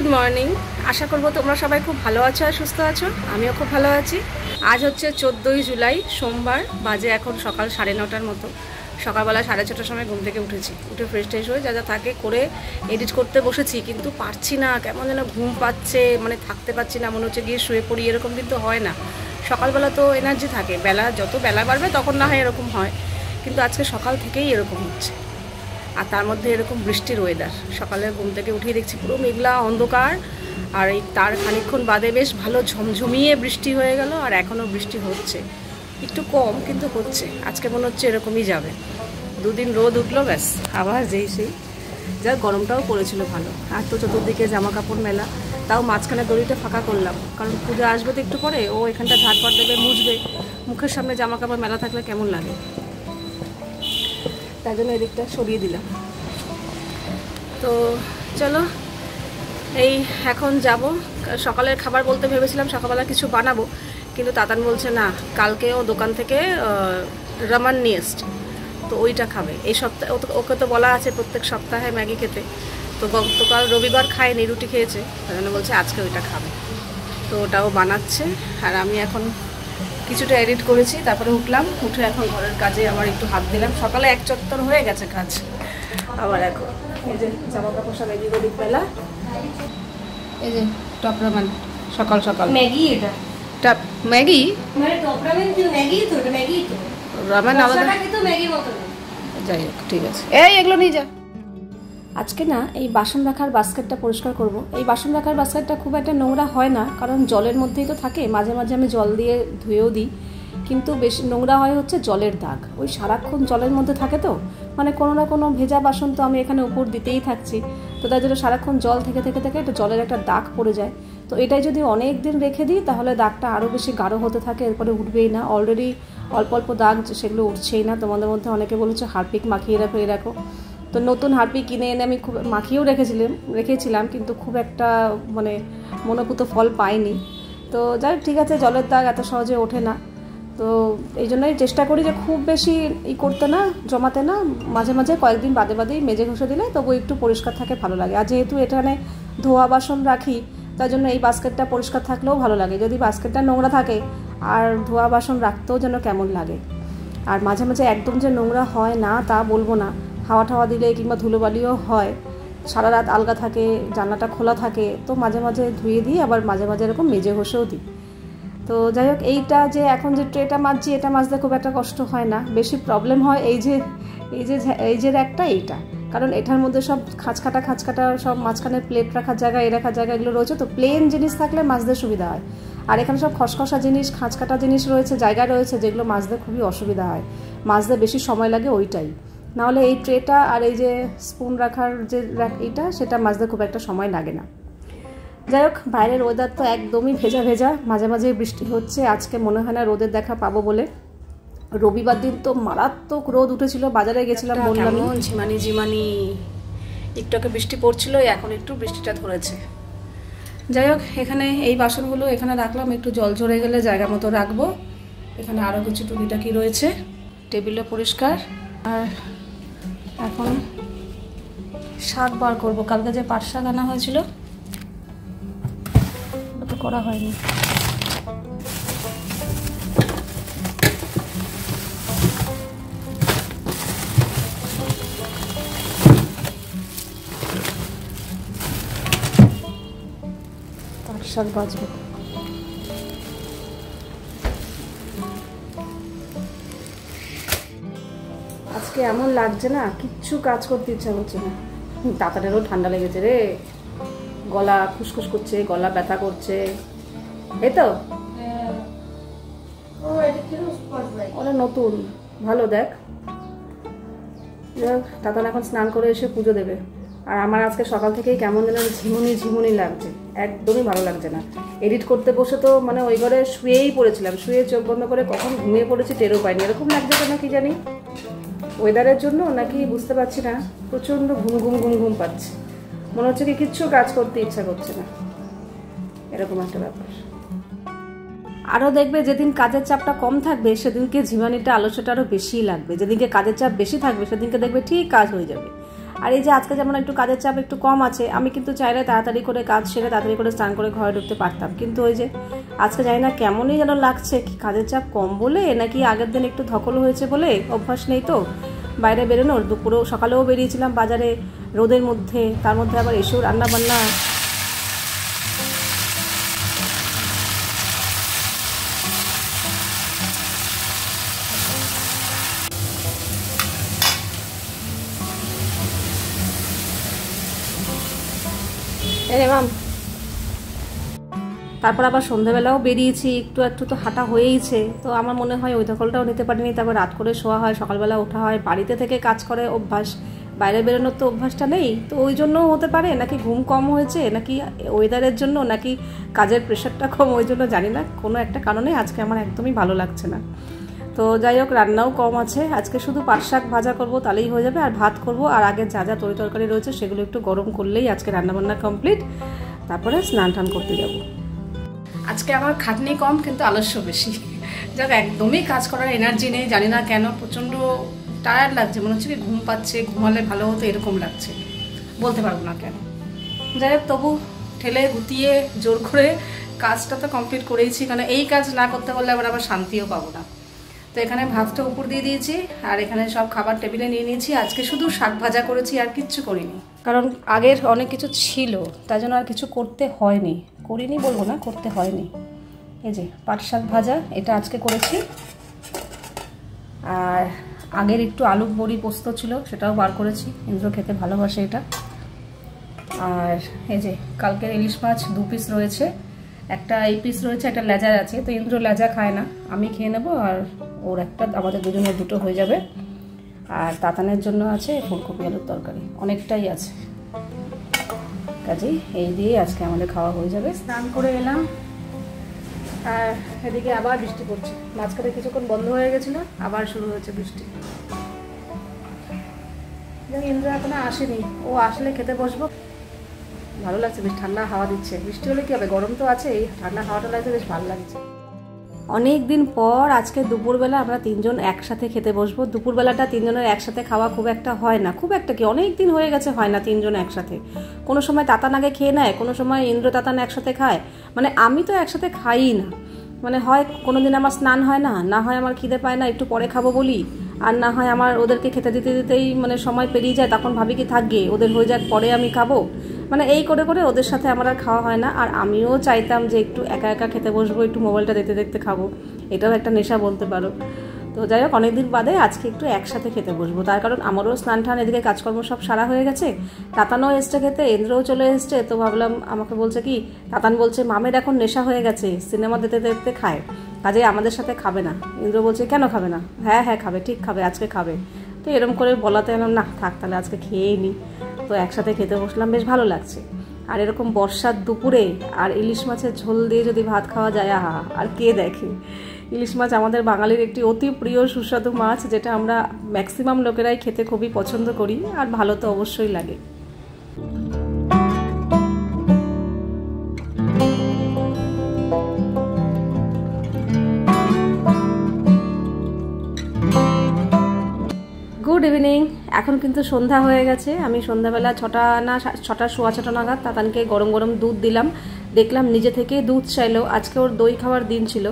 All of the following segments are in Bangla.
Good morning. আশা করব তোমরা সবাই খুব ভালো আছো আর সুস্থ আছো। আমিও খুব ভালো আছি। আজ হচ্ছে 14ই জুলাই, সোমবার। বাজে এখন সকাল 9:30টার মতো। সকালবেলা 6:30টার সময় ঘুম থেকে উঠেছি। উঠে ফ্রেশ ট্রেশ হয়ে যা যা থাকে করে এডিট করতে বসেছি, কিন্তু পারছি না, কেমন যেন ঘুম পাচ্ছে, মানে থাকতে পারছি না, মনে হচ্ছে গিয়ে শুয়ে পড়ি, এরকম কিন্তু হয় না। সকালবেলা তো এনার্জি থাকে, যত বেলা বাড়বে তখন না হয় এরকম হয়, কিন্তু আজকে সকাল থেকেই এরকম হচ্ছে। আর তার মধ্যে এরকম বৃষ্টির ওয়েদার। সকালে ঘুম থেকে উঠিয়ে দেখছি পুরো মেঘলা অন্ধকার, আর এই তার খানিকক্ষণ বাদে বেশ ভালো ঝমঝমিয়ে বৃষ্টি হয়ে গেল। আর এখনও বৃষ্টি হচ্ছে, একটু কম কিন্তু হচ্ছে। আজকে মনে হচ্ছে এরকমই যাবে। দুদিন রোদ উঠলো, ব্যাস আবার সেই যা গরমটাও পড়েছিল ভালো। আর তো চতুর্দিকে জামা কাপড় মেলা, তাও মাঝখানে দড়িটা ফাঁকা করলাম, কারণ পুজো আসবে তো একটু পরে, ও এখানটা ঝাড়পাট দেবে, মুছবে। মুখের সামনে জামা কাপড় মেলা থাকলে কেমন লাগে, তাই জন্য এদিকটা সরিয়ে দিলাম। তো চলো, এই এখন যাব। সকালের খাবার বলতে ভেবেছিলাম সকালবেলা কিছু বানাবো, কিন্তু তাতান বলছে না, কালকেও দোকান থেকে রামান নিয়ে এসছে, তো ওইটা খাবে এই সপ্তাহে। ওকে তো বলা আছে প্রত্যেক সপ্তাহে ম্যাগি খেতে, তো গতকাল রবিবার খায়নি, রুটি খেয়েছে, তাই জন্য বলছে আজকে ওইটা খাবে। তো ওটাও বানাচ্ছে, আর আমি এখন কিছুটা এডিট করেছি, তারপরে উঠে এখন ঘরের কাজে আমার একটু হাত দিলাম। সকালে এক চত্বর হয়ে গেছে কাজ, আবার এখন এই যে জামা কাপড় সব এদিক ওদিক মেলা। এই যে টপ রামেন সকাল সকাল ম্যাগি, এটা টপ ম্যাগি মানে টপ রামেন কি ম্যাগি, তো এটা ম্যাগি, তো রামেন আলাদা তো ম্যাগি মতো। যাই হোক, ঠিক আছে, এগুলো নিয়ে যা। আজকে না এই বাসন রাখার বাস্কেটটা পরিষ্কার করব। এই বাসন রাখার বাস্কেটটা খুব একটা নোংরা হয় না, কারণ জলের মধ্যেই তো থাকে। মাঝে মাঝে আমি জল দিয়ে ধুয়েও দিই, কিন্তু বেশি নোংরা হয় হচ্ছে জলের দাগ। ওই সারাক্ষণ জলের মধ্যে থাকে তো, মানে কোনো না কোনো ভেজা বাসন তো আমি এখানে উপর দিতেই থাকছি, তো তাই জন্য সারাক্ষণ জল থেকে একটা জলের একটা দাগ পড়ে যায়। তো এটাই যদি অনেক দিন রেখে দিই, তাহলে দাগটা আরও বেশি গাঢ় হতে থাকে, এরপরে উঠবেই না। অলরেডি অল্প অল্প দাগ, সেগুলো উঠছেই না। তোমাদের মধ্যে অনেকে বলেছে হারপিক মাখিয়ে রাখো, তো নতুন হারপিক কিনে এনে আমি খুব মাখিয়েও রেখেছিলাম, কিন্তু খুব একটা মানে মনোভূত ফল পাইনি। তো যাই, ঠিক আছে, জলের দাগ এত সহজে ওঠে না, তো এই জন্যই চেষ্টা করি যে খুব বেশি করতে না, জমাতে না। মাঝে মাঝে কয়েকদিন বাদেই মেজে ঘষে দিলে তবু একটু পরিষ্কার থাকে, ভালো লাগে। আর যেহেতু এখানে ধোয়া বাসন রাখি, তার জন্য এই বাস্কেটটা পরিষ্কার থাকলেও ভালো লাগে। যদি বাস্কেটটা নোংরা থাকে আর ধোয়া বাসন রাখতেও যেন কেমন লাগে। আর মাঝে মাঝে একদম যে নোংরা হয় না তা বলবো না, হাওয়া টাওয়া দিলে কিংবা ধুলোবালিও হয়, সারা রাত আলগা থাকে, জানলাটা খোলা থাকে, তো মাঝে মাঝে ধুয়ে দিই, আবার মাঝে মাঝে এরকম মেজে ঘষেও দিই। তো যাই হোক, এইটা যে এখন যে ট্রেটা মাজছি, এটা মাজতে খুব একটা কষ্ট হয় না। বেশি প্রবলেম হয় এই যে একটা এইটা, কারণ এটার মধ্যে সব খাঁচকাটা সব মাঝখানে প্লেট রাখার জায়গা, এগুলো রয়েছে, তো প্লেন জিনিস থাকলে মাজতে সুবিধা হয়। আর এখানে সব খসখসা জিনিস, খাঁচকাটা জিনিস রয়েছে, জায়গা রয়েছে, যেগুলো মাজতে খুবই অসুবিধা হয়। মাজতে বেশি সময় লাগে ওইটাই, নাহলে এই ট্রেটা আর এই যে স্পুন রাখার যে এইটা, সেটা মাজতে খুব একটা সময় লাগে না। যাই হোক, বাইরের ওয়েদার তো একদমই ভেজা, মাঝে মাঝে বৃষ্টি হচ্ছে। আজকে মনে হয় না রোদের দেখা পাবো বলে। রবিবার দিন তো মারাত্মক রোদ উঠেছিল, বাজারে গেছিলাম, বললাম ঝিমানি একটু বৃষ্টি পড়ছিল, এখন একটু বৃষ্টিটা ধরেছে। যাই হোক, এখানে এই বাসনগুলো এখানে রাখলাম, একটু জল ঝরে গেলে জায়গা মতো রাখবো। এখানে আরও কিছু টুকিটাকি রয়েছে, টেবিলও পরিষ্কার। আর এখন শাক বার করবো। কালকে যে পাট শাক আনা হয়েছিল তো করা হয়নি। পাট শাক বাজবো। আজকে এমন লাগছে না, কিচ্ছু কাজ করতে ইচ্ছা করছে না। তাড়াতাড়িও ঠান্ডা লেগেছে রে, গলা খুসখুস করছে, গলা ব্যথা করছে। এই তো ওরা নতুন, ভালো দেখ। তাতান এখন স্নান করে এসে পুজো দেবে। আর আমার আজকে সকাল থেকেই কেমন যেন ঝিমুনি লাগছে, একদমই ভালো লাগছে না। এডিট করতে বসে তো মানে ওই ঘরে শুয়েই পড়েছিলাম, শুয়ে চোখ বন্ধ করে কখন ঘুমিয়ে পড়েছি টেরও পাইনি। এরকম লাগছে কেন কি জানি, ওয়েদারের জন্য নাকি বুঝতে পারছি না, প্রচণ্ড ঘুম পাচ্ছে। মনে হচ্ছে কি কিচ্ছু কাজ করতে ইচ্ছা করছে না, এরকম একটা ব্যাপার। আরও দেখবে যেদিন কাজের চাপটা কম থাকবে সেদিনকে ঝিমানিটা, আলস্যটা আরও বেশিই লাগবে। যেদিনকে কাজের চাপ বেশি থাকবে সেদিনকে দেখবে ঠিক কাজ হয়ে যাবে। আর এই যে আজকে যেমন একটু কাজের চাপ একটু কম আছে, আমি কিন্তু চাইলে তাড়াতাড়ি করে কাজ সেরে তাড়াতাড়ি করে স্নান করে ঘরে ঢুকতে পারতাম, কিন্তু ওই যে আজকে জানি না কেমনই যেন লাগছে, কি কাজের চাপ কম বলে নাকি আগের দিন একটু ধকল হয়েছে বলে, অভ্যাস নেই তো বাইরে বেরোনোর। দুপুরেও সকালেও বেরিয়েছিলাম বাজারে রোদের মধ্যে, তার মধ্যে আবার এসেও রান্না বান্না। তারপর আবার সন্ধ্যাবেলাও বেরিয়েছি, একটু একটু তো হাঁটা হয়েইছে, তো আমার মনে হয় ওই ধকলটাও নিতে পারিনি। তারপর রাত করে শোয়া হয়, সকালবেলা ওঠা হয়, বাড়িতে থেকে কাজ করে অভ্যাস, বাইরে বেরোনোর তো অভ্যাসটা নেই, তো ওই জন্যও হতে পারে, নাকি ঘুম কম হয়েছে, নাকি ওয়েদারের জন্য, নাকি কাজের প্রেশারটা কম, ওই জন্য জানি না, কোনো একটা কারণে আজকে আমার একদমই ভালো লাগছে না। তো যাই হোক, রান্নাও কম আছে, আজকে শুধু পাট শাক ভাজা করবো তাহলেই হয়ে যাবে, আর ভাত করবো, আর আগে যা যা তরকারি রয়েছে সেগুলো একটু গরম করলেই আজকে রান্নাবান্না কমপ্লিট। তারপরে স্নান টান করতে যাবো। আজকে আমার খাটনি কম কিন্তু আলস্য বেশি, যাক একদমই কাজ করার এনার্জি নেই, জানি না কেন, প্রচণ্ড টায়ার্ড লাগছে, মনে হচ্ছে কি ঘুম পাচ্ছে, ঘুমালে ভালো হতো এরকম লাগছে, বলতে পারবো না কেন। যাই হোক, তবু ঠেলে গুতিয়ে জোর করে কাজটা তো কমপ্লিট করেইছি, কারণ এই কাজ না করতে পারলে আবার শান্তিও পাবো না। তো এখানে ভাতটা উপর দিয়ে দিয়েছি, আর এখানে সব খাবার টেবিলে নিয়ে নিয়েছি। আজকে শুধু শাক ভাজা করেছি, আর কিচ্ছু করিনি, কারণ আগের অনেক কিছু ছিল, তাই জন্য আর কিছু করতে হয়নি, করিনি বলবো না, করতে হয়নি। এই যে পাট শাক ভাজা, এটা আজকে করেছি। আর আগের একটু আলু বড়ি পোস্ত ছিল, সেটাও বার করেছি, ইন্দ্র খেতে ভালোবাসে এটা। আর এই যে কালকের ইলিশ মাছ 2 পিস রয়েছে, একটা এই পিস রয়েছে, একটা লেজার আছে, তো ইন্দ্র লেজা খায় না, আমি খেয়ে নেবো, আর ওর একটা, আমাদের দুজনের দুটো হয়ে যাবে। আর তাতানের জন্য আছে ফুলকপি আলুর তরকারি, অনেকটাই আছে, কাজেই এই দিয়ে আজকে আমাদের খাওয়া হয়ে যাবে। স্নান করে এলাম, আর এদিকে আবার বৃষ্টি পড়ছে, মাঝখানে কিছুক্ষণ বন্ধ হয়ে গেছিলো, আবার শুরু হয়েছে বৃষ্টি। ইন্দ্র এখনো আসেনি, ও আসলে খেতে বসবো। ভালো লাগছে, বেশ ঠান্ডা হাওয়া দিচ্ছে, বৃষ্টি হলে কি হবে, গরম তো আছে, এই ঠান্ডা হাওয়াটা লাগছে, বেশ ভালো লাগছে। অনেক দিন পর আজকে দুপুরবেলা আমরা 3 জন একসাথে খেতে বসবো। দুপুরবেলাটা 3 জনের একসাথে খাওয়া খুব একটা হয় না, খুব একটা কি, অনেক দিন হয়ে গেছে হয় না 3 জন একসাথে। কোনো সময় তাতান আগে খেয়ে নেয়, কোনো সময় ইন্দ্র তাতান একসাথে খায়, মানে আমি তো একসাথে খাই না, মানে হয় কোনো দিন আমার স্নান হয় না, না হয় আমার খিদে পায় না, একটু পরে খাবো বলি, আর না হয় আমার ওদেরকে খেতে দিতে দিতেই মানে সময় পেরিয়ে যায়, তখন ভাবি কি থাকবে ওদের হয়ে যাক পরে আমি খাবো, মানে এই করে করে ওদের সাথে আমার আর খাওয়া হয় না। আর আমিও চাইতাম যে একটু একা একা খেতে বসবো, একটু মোবাইলটা দেখতে দেখতে খাবো, এটাও একটা নেশা বলতে পারো। তো যাই হোক, অনেকদিন বাদে আজকে একটু একসাথে খেতে বসবো, তার কারণ আমারও স্নান টান এদিকে কাজকর্ম সব সারা হয়ে গেছে, তাতানও এসছে খেতে, ইন্দ্রও চলে এসছে, তো ভাবলাম, আমাকে বলছে কি, তাতান বলছে মামের এখন নেশা হয়ে গেছে, সিনেমা দেখতে দেখতে খায়, কাজে আমাদের সাথে খাবে না। ইন্দ্র বলছে কেন খাবে না, হ্যাঁ হ্যাঁ খাবে, ঠিক খাবে, আজকে খাবে। তো এরকম করে বলাতে এলাম, না থাক তাহলে আজকে খেয়েই নি। তো একসাথে খেতে বসলাম, বেশ ভালো লাগছে। আর এরকম বর্ষার দুপুরে আর ইলিশ মাছের ঝোল দিয়ে যদি ভাত খাওয়া যায়, আহা, আর কে দেখে। ইলিশ মাছ আমাদের বাঙালির একটি অতি প্রিয় সুস্বাদু মাছ, যেটা আমরা ম্যাক্সিমাম লোকেরাই খেতে খুবই পছন্দ করি, আর ভালো তো অবশ্যই লাগে। গুড ইভিনিং, এখন কিন্তু সন্ধ্যা হয়ে গেছে। আমি সন্ধ্যাবেলা 6টা সোয়া 6টা নাগাদ তাতানকে গরম গরম দুধ দিলাম, দেখলাম নিজে থেকে দুধ চাইলো। আজকে ওর দই খাওয়ার দিন ছিল,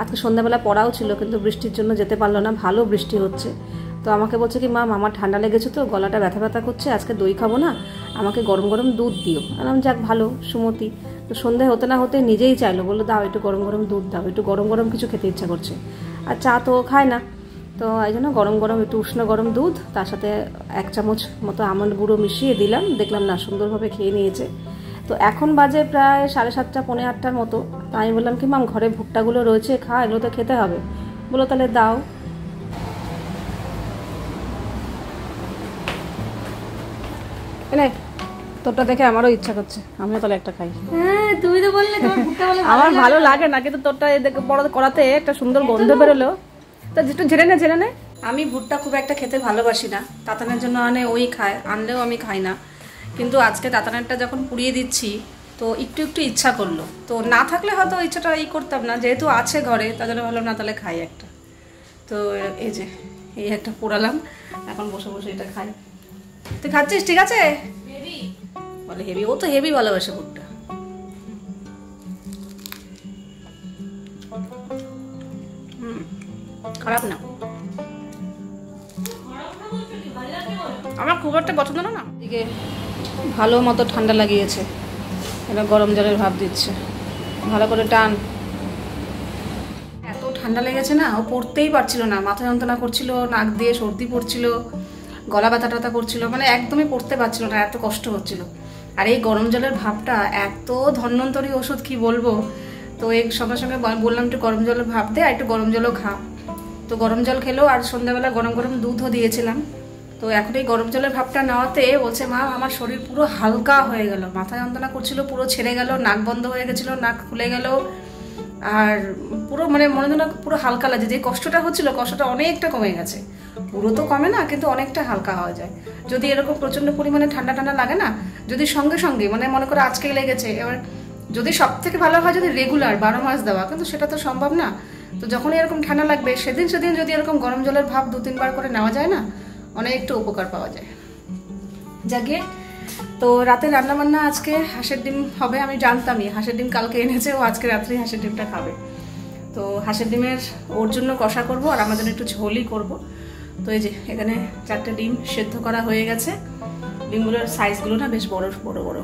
আজকে সন্ধ্যাবেলা পড়াও ছিল, কিন্তু বৃষ্টির জন্য যেতে পারলো না, ভালো বৃষ্টি হচ্ছে। তো আমাকে বলছে কি, মা আমার ঠান্ডা লেগেছে তো, গলাটা ব্যথা ব্যথা করছে, আজকে দই খাবো না, আমাকে গরম গরম দুধ দিও। বললাম যাক ভালো, সুমতি। তো সন্ধ্যে হতে না হতে নিজেই চাইলো, বললো দাও একটু গরম গরম দুধ দাও, একটু গরম গরম কিছু খেতে ইচ্ছা করছে, আর চা তো খায় না, তো এই জন্য গরম গরম একটু উষ্ণ গরম দুধ, তার সাথে 1 চামচ মতো আমন্ড গুঁড়ো মিশিয়ে দিলাম, দেখলাম না সুন্দরভাবে খেয়ে নিয়েছে। তো এখন বাজে প্রায় 7:30 পৌনে 8টার মতো। তো আমি বললাম কি, মাম ঘরে ভুট্টাগুলো রয়েছে, খা, এগুলো তো খেতে হবে। বলো তাহলে দাও। এনে তোরটা দেখে আমারও ইচ্ছা করছে, আমিও তাহলে একটা খাই। হ্যাঁ তুমি তো বললে তোমার ভুট্টা বলে আমার ভালো লাগে না, কিন্তু তোরটা দেখে বড় করাতে একটা সুন্দর গন্ধ বেরোলো, তো একটু ঝেড়ে নে। আমি ভুট্টা খুব একটা খেতে ভালোবাসি না, তাতানের জন্য আনে, ওই খায়, আনলেও আমি খাই না। কিন্তু আজকে তাতানেরটা যখন পুড়িয়ে দিচ্ছি, তো একটু একটু ইচ্ছা করলো, তো না থাকলে হয়তো ইচ্ছাটা করতাম না, যেহেতু আছে ঘরে, তার জন্য ভাবলাম না তাহলে খাই একটা। তো এই যে এই একটা পোড়ালাম, এখন বসে বসে এটা খাই। তুই খাচ্ছিস? ঠিক আছে বলে হেভি, ও তো হেভি ভালোবাসে ভুট্টা। খারাপ না, আমার খুব একটা পছন্দ না। এদিকে ভালো মতো ঠান্ডা লাগিয়েছে, এটা গরম জলের ভাপ দিচ্ছে, ভালো করে টান। এত ঠান্ডা লেগেছে না, ও পড়তেই পারছিল না, মাথা যন্ত্রণা করছিল, নাক দিয়ে সর্দি পড়ছিল, গলা ব্যথা ট্যাথা করছিল, মানে একদমই পড়তে পারছিল না, এত কষ্ট হচ্ছিল। আর এই গরম জলের ভাপটা এত ধন্বন্তরী ওষুধ, কি বলবো। তো এই সঙ্গে সঙ্গে বললাম একটু গরম জলের ভাপ দে, আর একটু গরম জলও খা। তো গরম জল খেলো, আর সন্ধ্যাবেলা গরম গরম দুধও দিয়েছিলাম। তো এখন এই গরম জলের ভাপটা নেওয়াতে বলছে মা আমার শরীর পুরো হালকা হয়ে গেল, মাথা যন্ত্রণা করছিল পুরো ছেড়ে গেল, নাক বন্ধ হয়ে গেছিলো, নাক খুলে গেল, আর পুরো মানে মনে যেন পুরো হালকা লাগে, যে কষ্টটা হচ্ছিল কষ্টটা অনেকটা কমে গেছে। পুরো তো কমে না, কিন্তু অনেকটা হালকা হওয়া যায় যদি এরকম প্রচন্ড পরিমাণে ঠান্ডা ঠান্ডা লাগে না। যদি সঙ্গে সঙ্গে মানে মনে করো আজকে লেগেছে, এবার যদি সব থেকে ভালো হয় যদি রেগুলার 12 মাস দেওয়া, কিন্তু সেটা তো সম্ভব না। তো যখন এরকম ঠান্ডা লাগবে সেদিন সেদিন যদি এরকম গরম জলের ভাপ 2-3 বার করে নেওয়া যায় না, অনেকটা উপকার পাওয়া যায়। যাকে তো রাতে রান্নাবান্না আজকে হাঁসের ডিম হবে, আমি জানতামই হাঁসের ডিম কালকে এনেছে, ও আজকে রাত্রে হাঁসের ডিমটা খাবে। তো হাঁসের ডিমের ওর জন্য কষা করব, আর আমার জন্য একটু ঝোলই করব। তো এই যে এখানে 4টে ডিম সেদ্ধ করা হয়ে গেছে, ডিমগুলোর সাইজগুলো না বেশ বড় বড় বড়।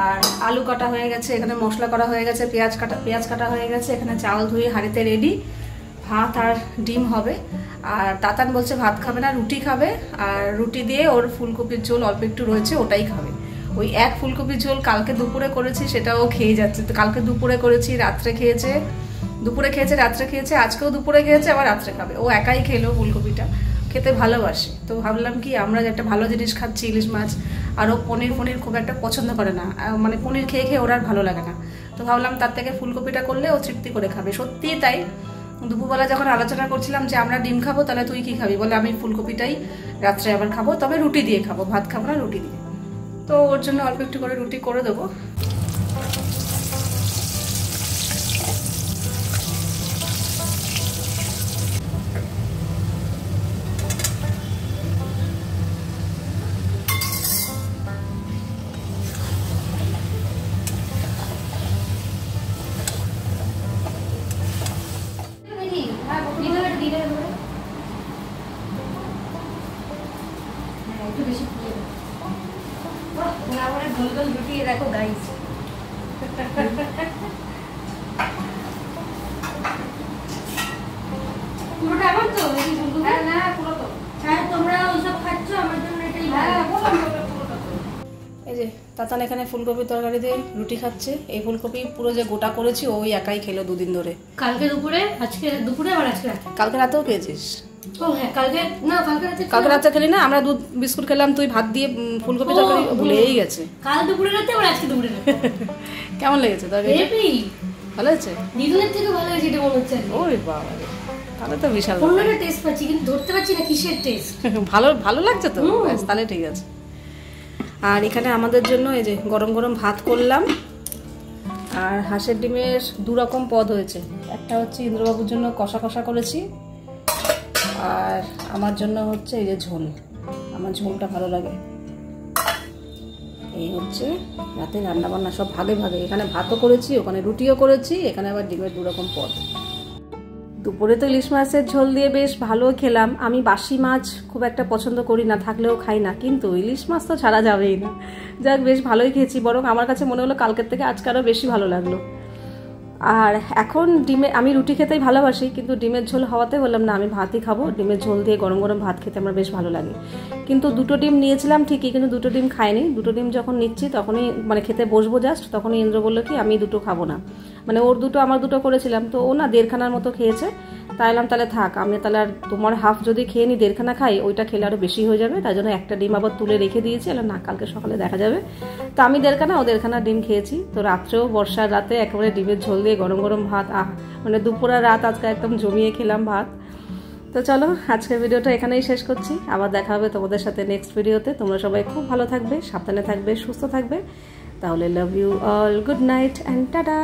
আর আলু কাটা হয়ে গেছে, এখানে মশলা করা হয়ে গেছে, পেঁয়াজ কাটা হয়ে গেছে, এখানে চাল ধুয়ে হাঁড়িতে রেডি, ভাত আর ডিম হবে। আর তাতান বলছে ভাত খাবে না, রুটি খাবে, আর রুটি দিয়ে ওর ফুলকপির ঝোল অল্প একটু রয়েছে ওটাই খাবে। ওই এক ফুলকপির ঝোল কালকে দুপুরে করেছি, সেটাও খেয়ে যাচ্ছে। তো কালকে দুপুরে করেছি, রাত্রে খেয়েছে, দুপুরে খেয়েছে, রাত্রে খেয়েছে, আজকেও দুপুরে খেয়েছে, আবার রাত্রে খাবে। ও একাই খেলো ফুলকপিটা, খেতে ভালোবাসে। তো ভাবলাম কি আমরা যে একটা ভালো জিনিস খাচ্ছি, ইলিশ মাছ, আর ও পনির খুব একটা পছন্দ করে না, মানে পনির খেয়ে খেয়ে ওর আর ভালো লাগে না। তো ভাবলাম তার থেকে ফুলকপিটা করলে ও তৃপ্তি করে খাবে। সত্যিই তাই, দুপুরবেলা যখন আলোচনা করছিলাম যে আমরা ডিম খাবো, তাহলে তুই কি খাবি, বলে আমি ফুলকপিটাই রাত্রে আবার খাবো, তবে রুটি দিয়ে খাবো, ভাত খাবো না, রুটি দিয়ে। তো ওর জন্য অল্প একটু করে রুটি করে দেবো। দেখো গাইস, পুরোটা আমার তো না পুরো তো, হ্যাঁ তোমরা ওইসব খাচ্ছ, আমার জন্য এটাই এই যে তাতান এখানে ফুলকপির তরকারি দিয়ে রুটি খাচ্ছে। এই ফুলকপি পুরো যে গোটা করেছি ওই একাই খেলো 2 দিন ধরে। কালকে দুপুরে, আজকে দুপুরে, আর আজকে রাতে। কালকে রাতেও খেয়েছিস? ও হ্যাঁ কালকে না, কালকে রাতে খেলি না, আমরা দুধ বিস্কুট খেলাম, তুই ভাত দিয়ে ফুলকপি তরকারি ভুলেই গেছে। কাল দুপুরে রাতে আর আজকে দুপুরে রাতে। কেমন লেগেছে তরকারি? ভালো হয়েছে, দিনের থেকে ভালো হয়েছে এটা মনে হচ্ছে। ওরে বাবা, তাহলে তো বিশাল অন্যটা টেস্ট পাচ্ছি, কিন্তু ধরতে পারছি না কিসের টেস্ট। ভালো ভালো লাগছে তো, তাহলে ঠিক আছে। আর এখানে আমাদের জন্য এই যে গরম গরম ভাত করলাম, আর হাঁসের ডিমের 2 রকম পদ হয়েছে। একটা হচ্ছে ইন্দ্রবাবুর জন্য কষা কষা করেছি, আর আমার জন্য হচ্ছে এই যে ঝোল, আমার ঝোলটা ভালো লাগে। এই হচ্ছে রাতে রান্নাবান্না সব ভাগে ভাগে, এখানে ভাতও করেছি, ওখানে রুটিও করেছি, এখানে আবার ডিমের 2 রকম পদ। দুপুরে তো ইলিশ মাছের ঝোল দিয়ে বেশ ভালো খেলাম। আমি বাসি মাছ খুব একটা পছন্দ করি না, থাকলেও খাই না, কিন্তু ইলিশ মাছ তো ছাড়া যাবেই না। যাক বেশ ভালোই খেয়েছি, বরং আমার কাছে মনে হলো কালকের থেকে আজকে আরও বেশি ভালো লাগলো। আর এখন আমি রুটি খেতেই ভালোবাসি, কিন্তু ডিমের ঝোল হওয়াতে বললাম না আমি ভাতই খাবো, ডিমের ঝোল দিয়ে গরম গরম ভাত খেতে আমার বেশ ভালো লাগে। কিন্তু 2টো ডিম নিয়েছিলাম ঠিকই, কিন্তু 2টো ডিম খাইনি। 2টো ডিম যখন নিচ্ছি তখনই মানে খেতে বসবো জাস্ট, তখনই ইন্দ্র বললো কি আমি 2টো খাবো না, মানে ওর 2টো আমার 2টো করেছিলাম, তো ও না 1.5 খানার মতো খেয়েছে। তাই বললাম তাহলে থাক, আমি তাহলে আর তোমার হাফ যদি খেয়ে নিই 1.5 খানা খাই, ওইটা খেলে আরও বেশি হয়ে যাবে, তাই জন্য একটা ডিম আবার তুলে রেখে দিয়েছি। না কালকে সকালে দেখা যাবে। তো আমি 1.5 খানা, ও 1.5 খানা ডিম খেয়েছি। তো রাত্রেও বর্ষার রাতে একেবারে ডিমের ঝোল দিয়ে গরম গরম ভাত, মানে দুপুর আর রাত আজকে একদম জমিয়ে খেলাম ভাত। তো চলো আজকের ভিডিওটা এখানেই শেষ করছি, আবার দেখা হবে তোমাদের সাথে নেক্সট ভিডিওতে। তোমরা সবাই খুব ভালো থাকবে, সাবধানে থাকবে, সুস্থ থাকবে। তাহলে love you all, good night and tata.